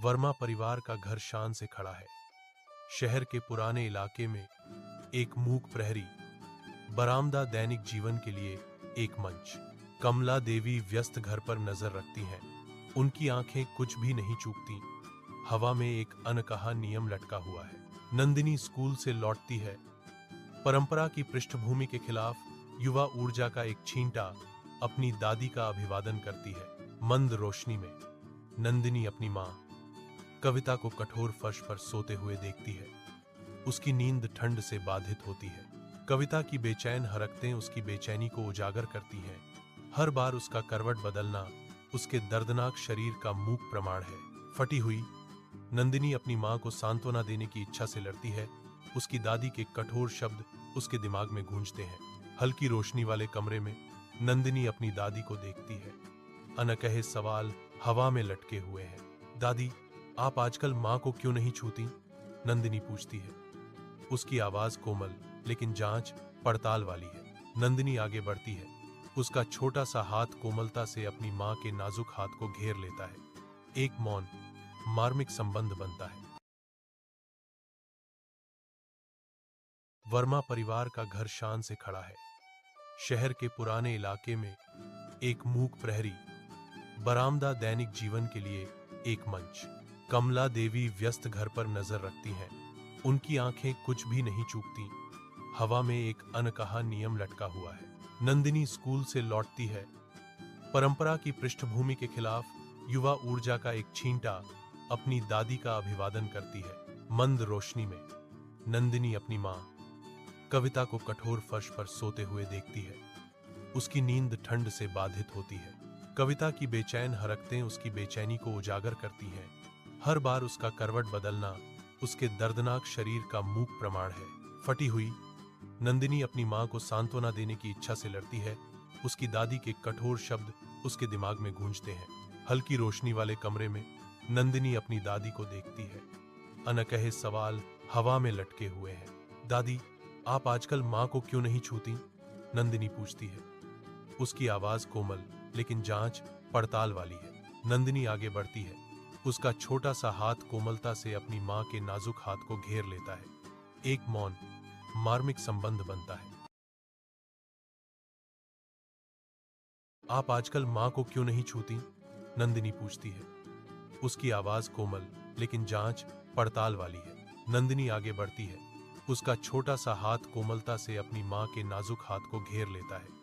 वर्मा परिवार का घर शान से खड़ा है। शहर के पुराने इलाके में एक मूक प्रहरी, बरामदा दैनिक जीवन के लिए एक मंच। कमला देवी व्यस्त घर पर नजर रखती हैं। उनकी आंखें कुछ भी नहीं चूकती। हवा में एक अनकहा नियम लटका हुआ है। नंदिनी स्कूल से लौटती है। परंपरा की पृष्ठभूमि के खिलाफ युवा ऊर्जा का एक छींटा अपनी दादी का अभिवादन करती है। मंद रोशनी में नंदिनी अपनी मां कविता को कठोर फर्श पर सोते हुए देखती है। उसकी नींद ठंड से बाधित होती है। कविता की बेचैन हरकतें उसकी बेचैनी को उजागर करती हैं। हर बार उसका करवट बदलना उसके दर्दनाक शरीर का मूक प्रमाण है। फटी हुई नंदिनी अपनी मां को सांत्वना देने की इच्छा से लड़ती है। उसकी दादी के कठोर शब्द उसके दिमाग में गूंजते हैं। हल्की रोशनी वाले कमरे में नंदिनी अपनी दादी को देखती है। अनकहे सवाल हवा में लटके हुए हैं। दादी, आप आजकल मां को क्यों नहीं छूती? नंदिनी पूछती है। उसकी आवाज कोमल लेकिन जांच पड़ताल वाली है। नंदिनी आगे बढ़ती है। उसका छोटा सा हाथ कोमलता से अपनी मां के नाजुक हाथ को घेर लेता है। एक मौन मार्मिक संबंध बनता है। वर्मा परिवार का घर शान से खड़ा है। शहर के पुराने इलाके में एक मूक प्रहरी, बरामदा दैनिक जीवन के लिए एक मंच। कमला देवी व्यस्त घर पर नजर रखती हैं। उनकी आंखें कुछ भी नहीं चूकती। हवा में एक अनकहा नियम लटका हुआ है। नंदिनी स्कूल से लौटती है। परंपरा की पृष्ठभूमि के खिलाफ युवा ऊर्जा का एक छींटा अपनी दादी का अभिवादन करती है। मंद रोशनी में नंदिनी अपनी मां कविता को कठोर फर्श पर सोते हुए देखती है। उसकी नींद ठंड से बाधित होती है। कविता की बेचैन हरकतें उसकी बेचैनी को उजागर करती हैं। हर बार उसका करवट बदलना उसके दर्दनाक शरीर का मूक प्रमाण है। फटी हुई नंदिनी अपनी मां को सांत्वना देने की इच्छा से लड़ती है। उसकी दादी के कठोर शब्द उसके दिमाग में गूंजते हैं। हल्की रोशनी वाले कमरे में नंदिनी अपनी दादी को देखती है। अनकहे सवाल हवा में लटके हुए हैं। दादी, आप आजकल मां को क्यों नहीं छूती? नंदिनी पूछती है। उसकी आवाज कोमल लेकिन जांच पड़ताल वाली है। नंदिनी आगे बढ़ती है। उसका छोटा सा हाथ कोमलता से अपनी मां के नाजुक हाथ को घेर लेता है। एक मौन मार्मिक संबंध बनता है। आप आजकल मां को क्यों नहीं छूती? नंदिनी पूछती है। उसकी आवाज कोमल लेकिन जांच पड़ताल वाली है। नंदिनी आगे बढ़ती है। उसका छोटा सा हाथ कोमलता से अपनी मां के नाजुक हाथ को घेर लेता है।